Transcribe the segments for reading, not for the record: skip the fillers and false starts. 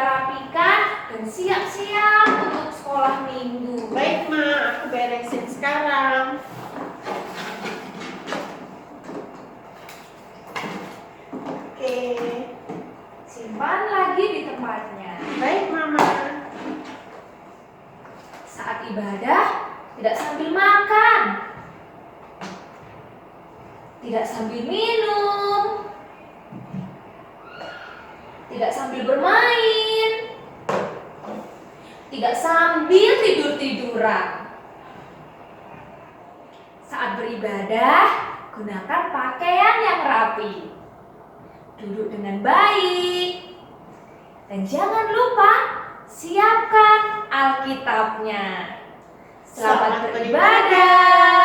rapikan dan siap-siap untuk sekolah minggu. Baik, Ma, aku beresin sekarang. Oke. Simpan lagi di tempatnya. Baik, Mama. Saat ibadah, tidak sambil makan, tidak sambil minum, tidak sambil bermain, tidak sambil tidur-tiduran. Saat beribadah, gunakan pakaian yang rapi, duduk dengan baik, dan jangan lupa siapkan Alkitabnya. Selamat beribadah.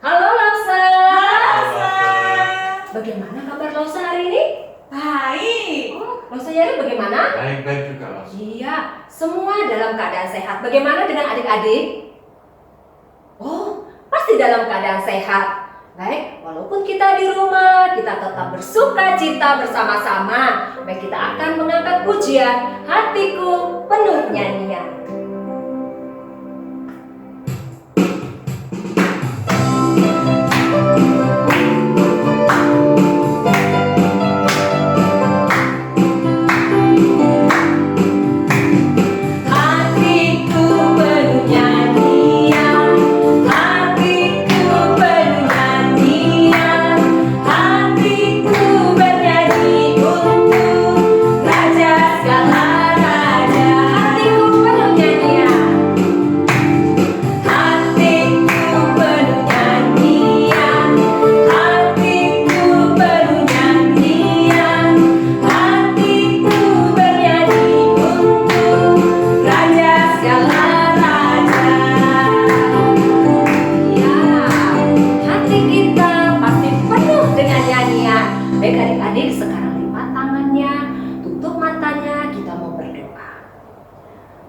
Halo Lausa. Bagaimana kabar Lausa hari ini? Baik. Oh, Lausa Yari bagaimana? Baik-baik juga, Los. Iya, semua dalam keadaan sehat. Bagaimana dengan adik-adik? Oh, pasti dalam keadaan sehat. Baik, walaupun kita di rumah, kita tetap bersuka cita bersama-sama. Baik, kita akan mengangkat pujian Hatiku Penuh Nyanyian. Baik adik-adik, sekarang lipat tangannya, tutup matanya, kita mau berdoa.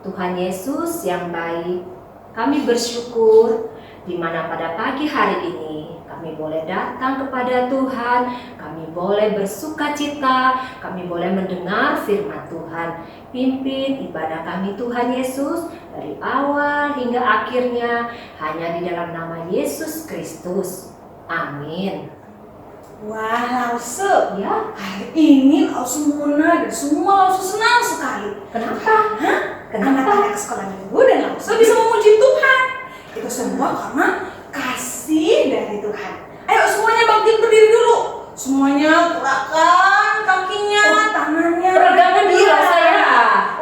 Tuhan Yesus yang baik, kami bersyukur di mana pada pagi hari ini kami boleh datang kepada Tuhan, kami boleh bersuka cita, kami boleh mendengar firman Tuhan. Pimpin ibadah kami Tuhan Yesus dari awal hingga akhirnya hanya di dalam nama Yesus Kristus. Amin. Wah, Lause. Ya, Hari ini Lause Muna dan semua Lause senang sekali. kenapa? Hah? Kenapa? Anak-anak sekolah minggu dan Lause bisa memuji Tuhan. Itu semua karena kasih dari Tuhan. Ayo semuanya bangkit berdiri dulu. Semuanya gerakan kakinya, tangannya. Peregangan dulu saya.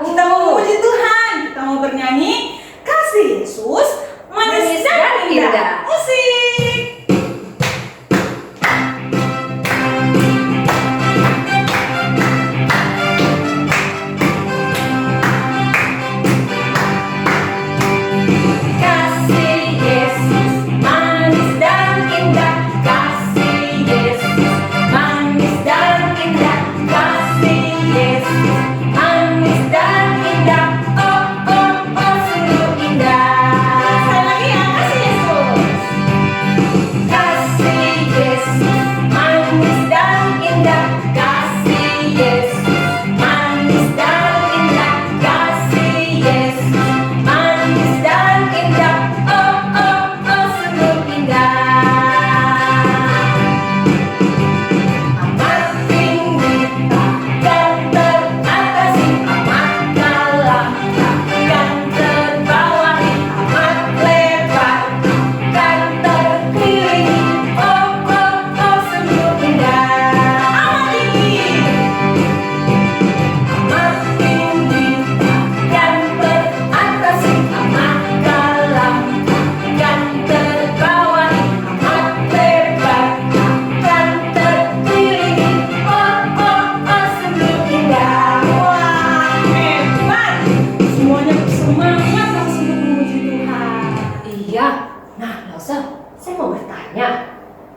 Kita mau memuji Tuhan. Kita mau bernyanyi kasih Yesus manis dan indah. Musik.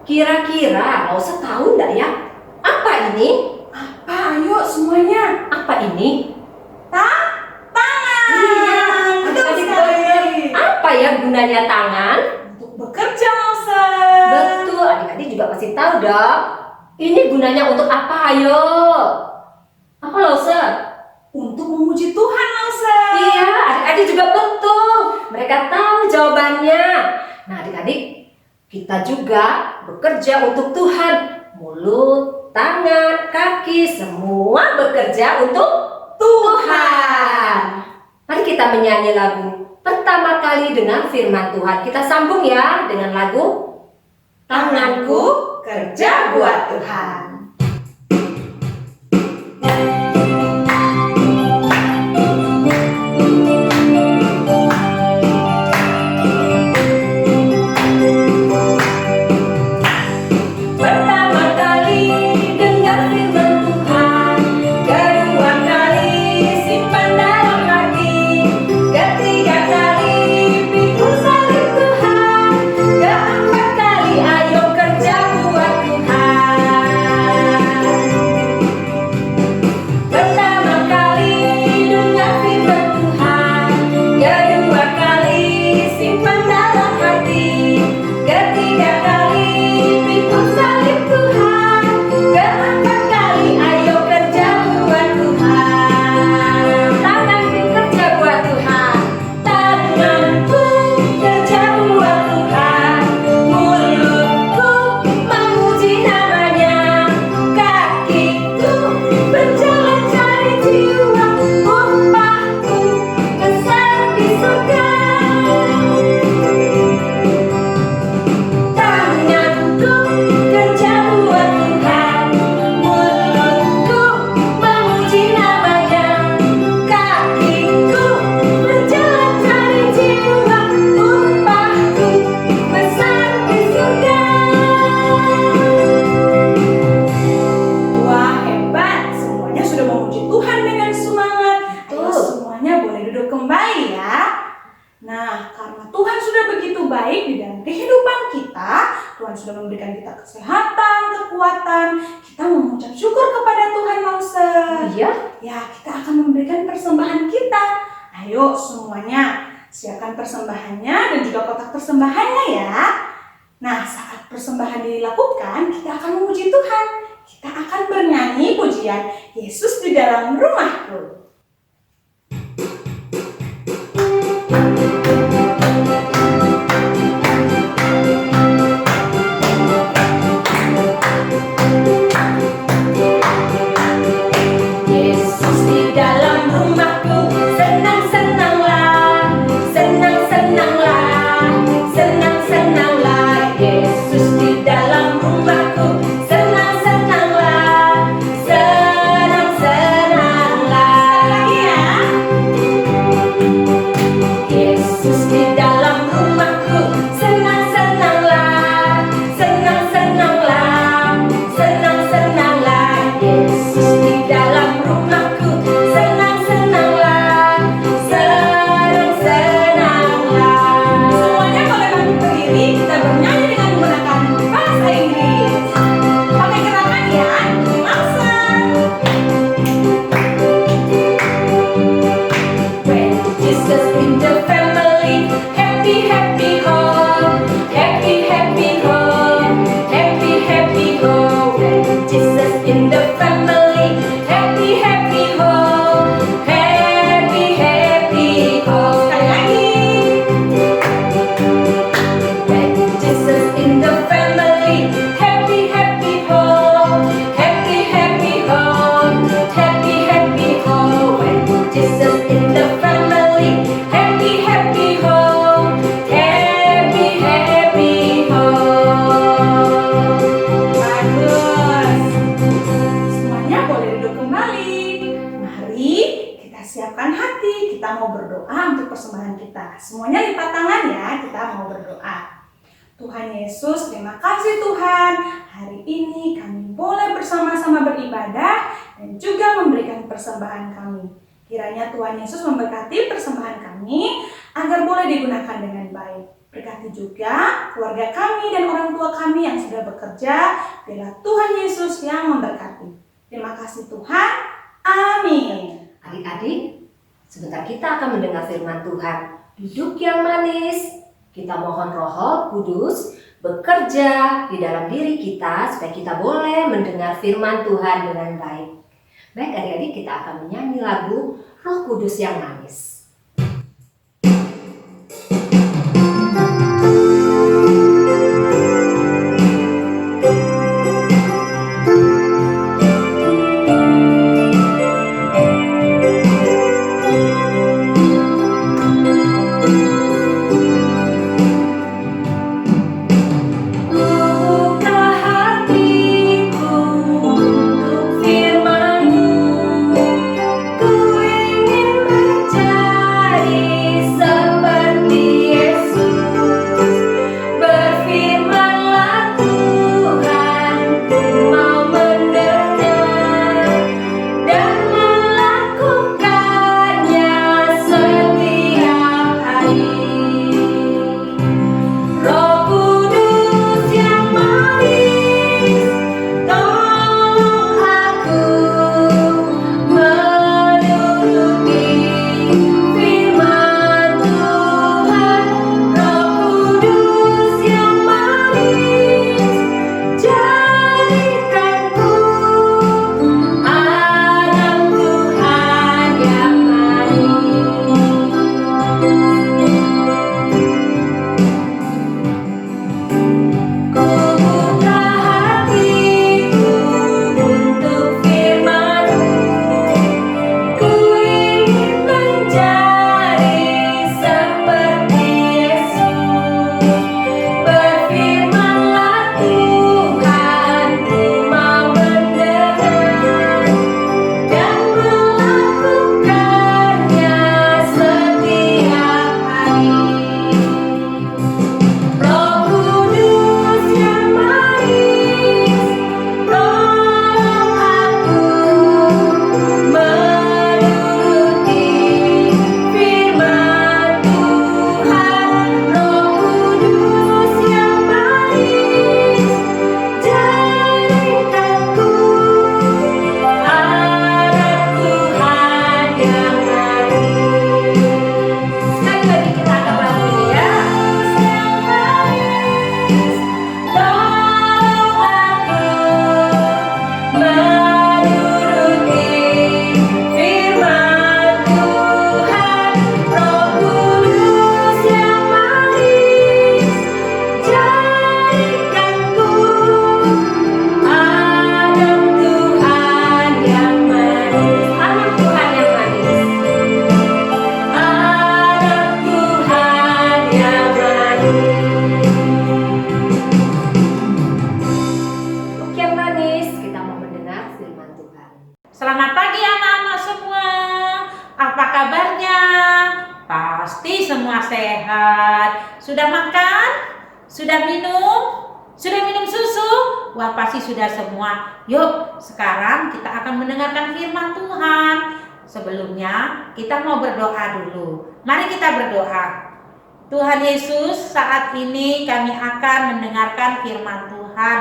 Kira-kira Lausa tahu enggak ya? Apa ini? Apa? Ayo semuanya. Apa ini? Tangan. Iya, Betul adik-adik sekali. apa ya gunanya tangan? Untuk bekerja, Lause. Betul, adik-adik juga pasti tahu dong. Ini gunanya untuk apa? Ayo. Apa Lausa? Untuk adik-adik, kita juga bekerja untuk Tuhan. Mulut, tangan, kaki, semua bekerja untuk Tuhan. Mari kita menyanyi lagu pertama kali dengan firman Tuhan. Kita sambung ya dengan lagu Tanganku Kerja Buat Tuhan. Tuhan sudah memberikan kita kesehatan, kekuatan. Kita mengucap syukur kepada Tuhan, Mauser. Iya? Ya, kita akan memberikan persembahan kita. Ayo semuanya, siapkan persembahannya dan juga kotak persembahannya ya. Nah, saat persembahan dilakukan, kita akan memuji Tuhan. Kita akan bernyanyi pujian Yesus di dalam rumahku. Semuanya lipat tangan ya, kita mau berdoa. Tuhan Yesus, terima kasih Tuhan. Hari ini kami boleh bersama-sama beribadah dan juga memberikan persembahan kami. Kiranya Tuhan Yesus memberkati persembahan kami agar boleh digunakan dengan baik. Berkati juga keluarga kami dan orang tua kami yang sudah bekerja. Biarlah Tuhan Yesus yang memberkati. Terima kasih Tuhan. Amin. Adik-adik, sebentar kita akan mendengar firman Tuhan. Duduk yang manis. Kita mohon Roh Kudus bekerja di dalam diri kita supaya kita boleh mendengar firman Tuhan dengan baik. Baik adik-adik, kita akan menyanyi lagu Roh Kudus yang manis. pasti semua sehat. Sudah makan? Sudah minum? Sudah minum susu? Wah, pasti sudah semua. Yuk, sekarang kita akan mendengarkan firman Tuhan. Sebelumnya, kita mau berdoa dulu. Mari kita berdoa. Tuhan Yesus, saat ini kami akan mendengarkan firman Tuhan.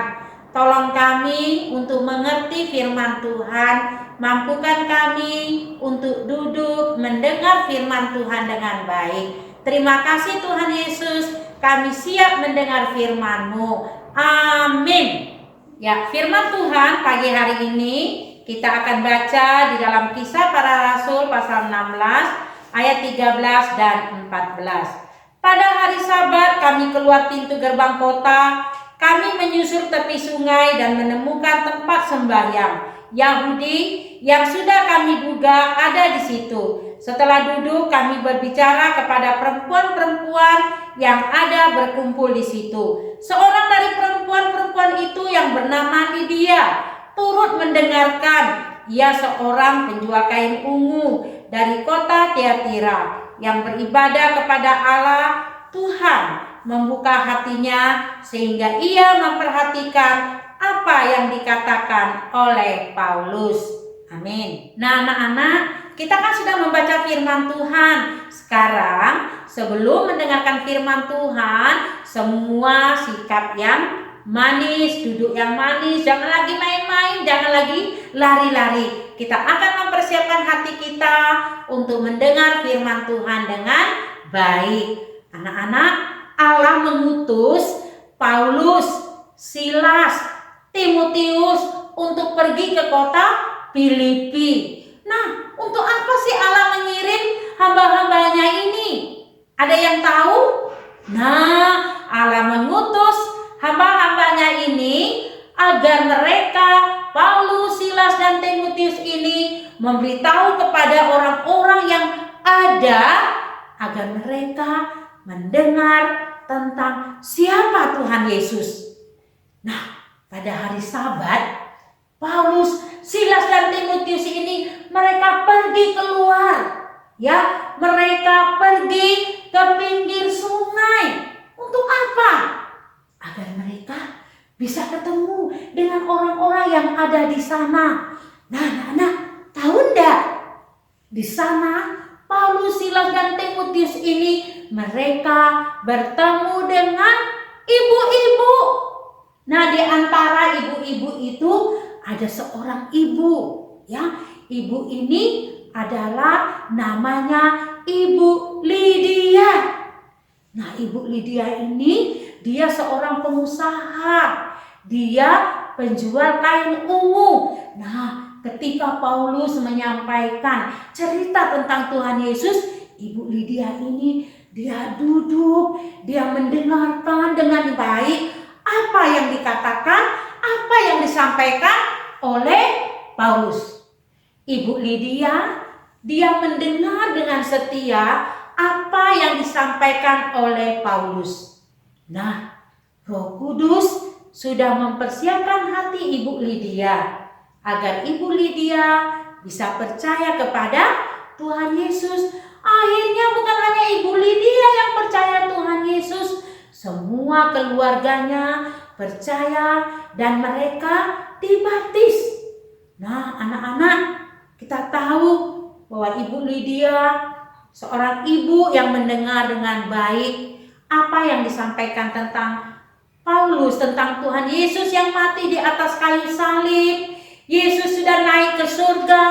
Tolong kami untuk mengerti firman Tuhan. Mampukan kami untuk duduk mendengar firman Tuhan dengan baik. Terima kasih Tuhan Yesus, kami siap mendengar firman-Mu. Amin. Ya, firman Tuhan pagi hari ini kita akan baca di dalam Kisah Para Rasul pasal 16 ayat 13 dan 14. Pada hari Sabat kami keluar pintu gerbang kota, kami menyusur tepi sungai dan menemukan tempat sembahyang Yahudi yang sudah kami duga ada di situ. Setelah duduk, kami berbicara kepada perempuan-perempuan yang ada berkumpul di situ. Seorang dari perempuan-perempuan itu yang bernama Lydia turut mendengarkan. Ia seorang penjual kain ungu dari kota Tiatira yang beribadah kepada Allah. Tuhan membuka hatinya sehingga ia memperhatikan apa yang dikatakan oleh Paulus. Amin. Nah, anak-anak, kita kan sudah membaca firman Tuhan. Sekarang, sebelum mendengarkan firman Tuhan, semua sikap yang manis, duduk yang manis, jangan lagi main-main, jangan lagi lari-lari. Kita akan mempersiapkan hati kita untuk mendengar firman Tuhan dengan baik. Anak-anak, Allah mengutus Paulus, Silas, Timotius untuk pergi ke kota Filipi. Nah, untuk apa sih Allah mengirim hamba-hambanya ini? Ada yang tahu? Nah, Allah mengutus hamba-hambanya ini agar mereka, Paulus, Silas, dan Timotius ini memberitahu kepada orang-orang yang ada agar mereka mendengar tentang siapa Tuhan Yesus. Nah, pada hari Sabat, Paulus, Silas, dan Timotius ini mereka pergi keluar. Ya, mereka pergi ke pinggir sungai. Untuk apa? Agar mereka bisa ketemu dengan orang-orang yang ada di sana. Nah, anak-anak, tahu enggak? Di sana Paulus, Silas, dan Timotius ini mereka bertemu dengan ibu-ibu. Nah, di antara ibu-ibu itu ada seorang ibu, ya. Ibu ini adalah namanya Ibu Lydia. Nah, Ibu Lydia ini dia seorang pengusaha. Dia penjual kain ungu. Nah, ketika Paulus menyampaikan cerita tentang Tuhan Yesus, Ibu Lydia ini dia duduk, dia mendengarkan dengan baik apa yang dikatakan, apa yang disampaikan oleh Paulus. Ibu Lydia, dia mendengar dengan setia apa yang disampaikan oleh Paulus. Nah, Roh Kudus sudah mempersiapkan hati Ibu Lydia agar Ibu Lydia bisa percaya kepada Tuhan Yesus. Akhirnya bukan hanya Ibu Lydia yang percaya Tuhan Yesus, semua keluarganya percaya dan mereka dibaptis. Nah, anak-anak, kita tahu bahwa Ibu Lydia seorang ibu yang mendengar dengan baik apa yang disampaikan tentang Paulus, tentang Tuhan Yesus yang mati di atas kayu salib. Yesus sudah naik ke surga.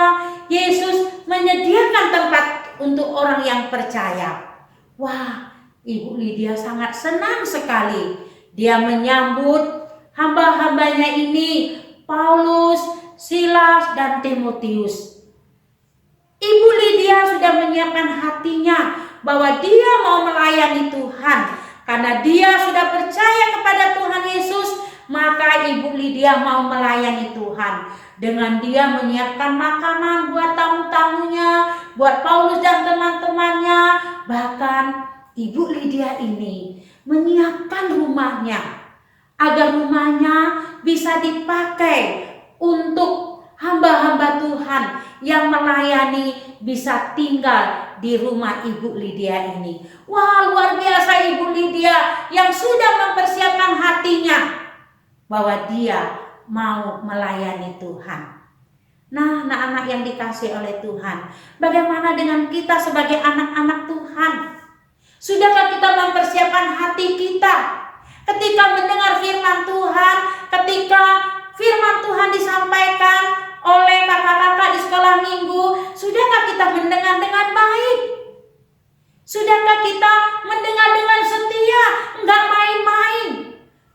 Yesus menyediakan tempat untuk orang yang percaya. Wah, Ibu Lydia sangat senang sekali. Dia menyambut hamba-hambanya ini, Paulus, Silas, dan Timotius. Ibu Lydia sudah menyiapkan hatinya bahwa dia mau melayani Tuhan. Karena dia sudah percaya kepada Tuhan Yesus, maka Ibu Lydia mau melayani Tuhan. Dengan dia menyiapkan makanan buat tamu-tamunya, buat Paulus dan teman-temannya. Bahkan Ibu Lydia ini menyiapkan rumahnya agar rumahnya bisa dipakai untuk hamba-hamba Tuhan yang melayani bisa tinggal di rumah Ibu Lydia ini. Wah, luar biasa Ibu Lydia yang sudah mempersiapkan hatinya bahwa dia mau melayani Tuhan. Nah, anak-anak yang dikasihi oleh Tuhan, bagaimana dengan kita sebagai anak-anak Tuhan? Sudahkah kita mempersiapkan hati kita ketika mendengar firman Tuhan, ketika firman Tuhan disampaikan oleh kakak-kakak di sekolah minggu? Sudahkah kita mendengar dengan baik? Sudahkah kita mendengar dengan setia, enggak main-main?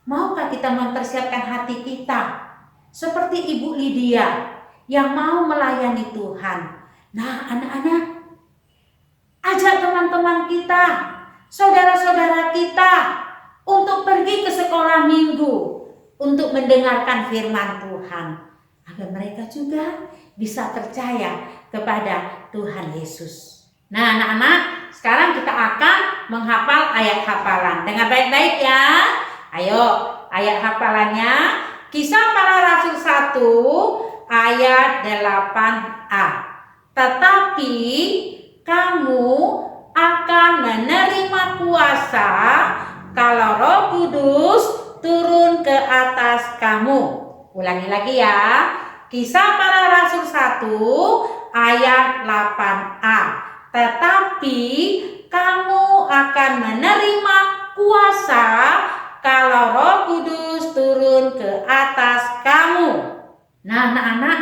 Maukah kita mempersiapkan hati kita seperti Ibu Lydia yang mau melayani Tuhan? Nah, anak-anak, ajak teman-teman kita, saudara-saudara kita untuk pergi ke sekolah minggu untuk mendengarkan firman Tuhan, agar mereka juga bisa percaya kepada Tuhan Yesus. Nah, anak-anak, sekarang kita akan menghafal ayat hafalan. Dengar baik-baik ya. Ayo, ayat hafalannya Kisah Para Rasul 1 ayat 8a. Tetapi kamu akan menerima kuasa kalau Roh Kudus turun ke atas kamu. Ulangi lagi ya. Kisah Para Rasul 1 ayat 8a. Tetapi kamu akan menerima kuasa kalau Roh Kudus turun ke atas kamu. Nah, anak-anak,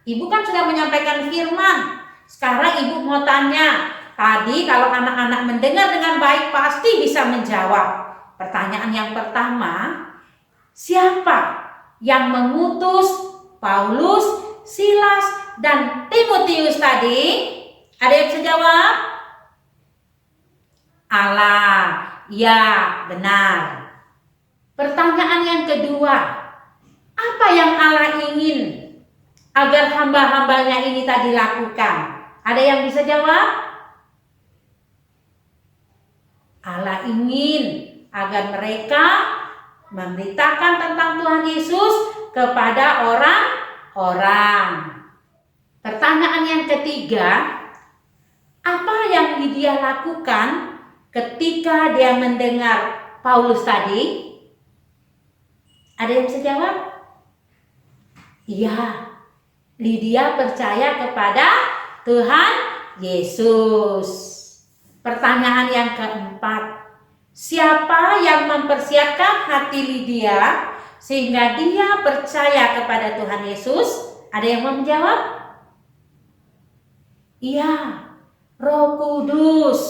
Ibu kan sudah menyampaikan firman. Sekarang Ibu mau tanya. Tadi kalau anak-anak mendengar dengan baik pasti bisa menjawab. Pertanyaan yang pertama, siapa yang mengutus Paulus, Silas, dan Timotius tadi? Ada yang bisa jawab? Allah. Ya, benar. Pertanyaan yang kedua, apa yang Allah ingin agar hamba-hambanya ini tadi lakukan? Ada yang bisa jawab? Allah ingin agar mereka memberitakan tentang Tuhan Yesus kepada orang-orang. Pertanyaan yang ketiga, apa yang Lydia lakukan ketika dia mendengar Paulus tadi? Ada yang bisa jawab? Iya, Lydia percaya kepada Tuhan Yesus. Pertanyaan yang keempat, siapa yang mempersiapkan hati Lydia sehingga dia percaya kepada Tuhan Yesus? Ada yang mau menjawab? Iya, Roh Kudus.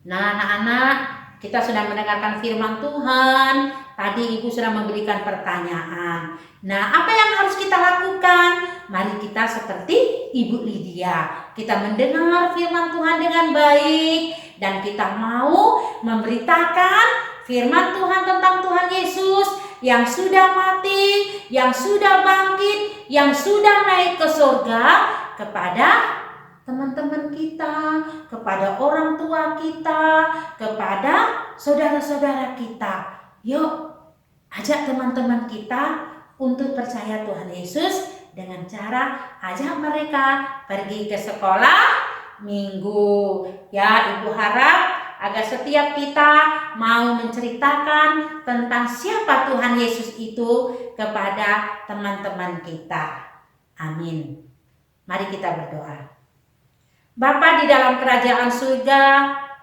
Nah, anak-anak, kita sudah mendengarkan firman Tuhan. Tadi Ibu sudah memberikan pertanyaan. Nah, apa yang harus kita lakukan? Mari kita seperti Ibu Lydia. Kita mendengar firman Tuhan dengan baik dan kita mau memberitakan firman Tuhan tentang Tuhan Yesus yang sudah mati, yang sudah bangkit, yang sudah naik ke surga kepada teman-teman kita, kepada orang tua kita, kepada saudara-saudara kita. Yuk, ajak teman-teman kita untuk percaya Tuhan Yesus dengan cara ajak mereka pergi ke sekolah minggu. Ya, Ibu harap agar setiap kita mau menceritakan tentang siapa Tuhan Yesus itu kepada teman-teman kita. Amin. Mari kita berdoa. Bapa di dalam kerajaan surga,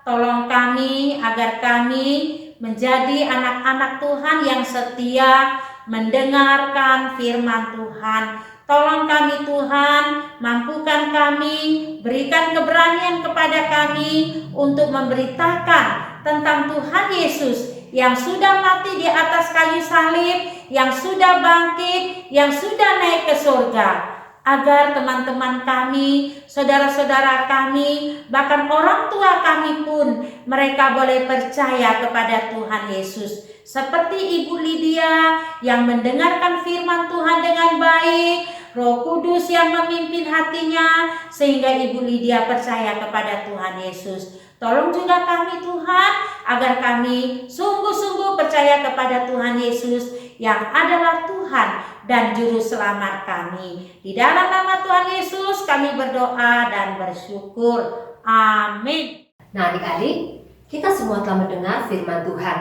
tolong kami agar kami menjadi anak-anak Tuhan yang setia mendengarkan firman Tuhan. Tolong kami Tuhan, mampukan kami, berikan keberanian kepada kami untuk memberitakan tentang Tuhan Yesus yang sudah mati di atas kayu salib, yang sudah bangkit, yang sudah naik ke surga. Agar teman-teman kami, saudara-saudara kami, bahkan orang tua kami pun mereka boleh percaya kepada Tuhan Yesus. Seperti Ibu Lydia yang mendengarkan firman Tuhan dengan baik, Roh Kudus yang memimpin hatinya sehingga Ibu Lydia percaya kepada Tuhan Yesus. Tolong juga kami Tuhan agar kami sungguh-sungguh percaya kepada Tuhan Yesus yang adalah Tuhan dan Juru Selamat kami. Di dalam nama Tuhan Yesus kami berdoa dan bersyukur. Amin. Nah adik-adik, kita semua telah mendengar firman Tuhan.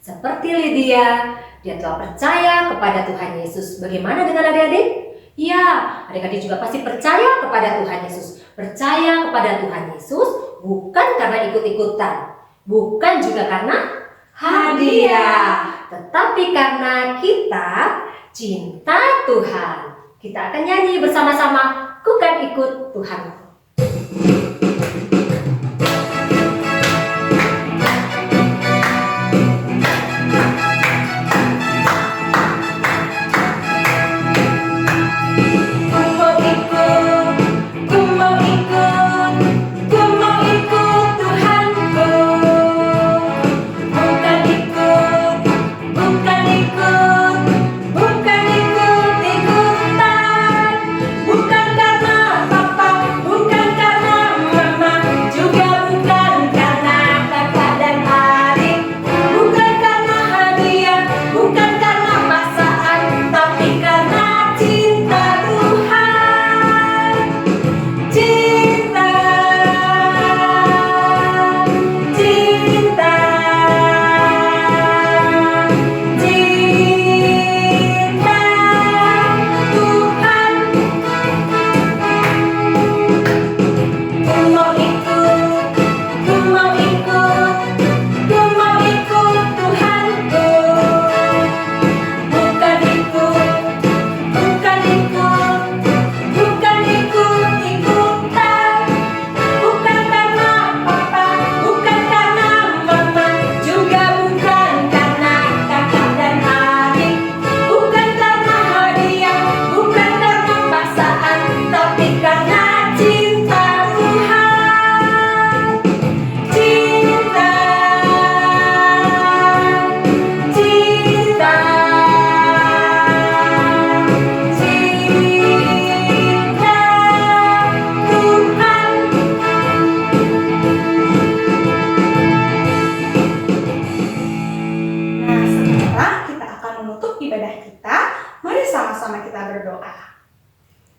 Seperti Lydia, dia telah percaya kepada Tuhan Yesus. Bagaimana dengan adik-adik? Ya, adik-adik juga pasti percaya kepada Tuhan Yesus. Percaya kepada Tuhan Yesus bukan karena ikut-ikutan, bukan juga karena hadiah, tetapi karena kita cinta Tuhan. Kita akan nyanyi bersama-sama, Ku kan ikut Tuhan.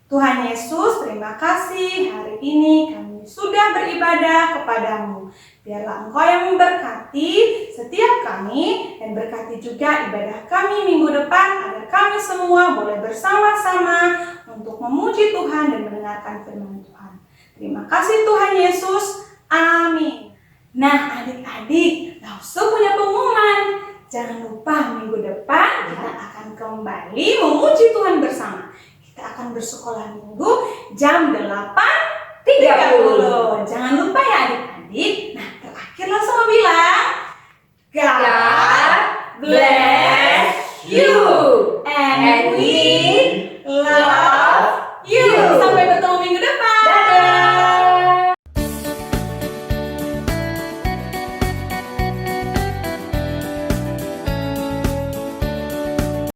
Tuhan Yesus, terima kasih hari ini kami sudah beribadah kepadamu. Biarlah Engkau yang memberkati setiap kami dan berkati juga ibadah kami minggu depan agar kami semua boleh bersama-sama untuk memuji Tuhan dan mendengarkan firman Tuhan. Terima kasih Tuhan Yesus. Amin. Nah adik-adik, Lausu punya pengumuman. Jangan lupa minggu depan kita akan kembali memuji Tuhan bersama. Kita akan bersekolah minggu jam 8.30. Jangan lupa ya adik-adik. Nah terakhir langsung bilang God bless you and we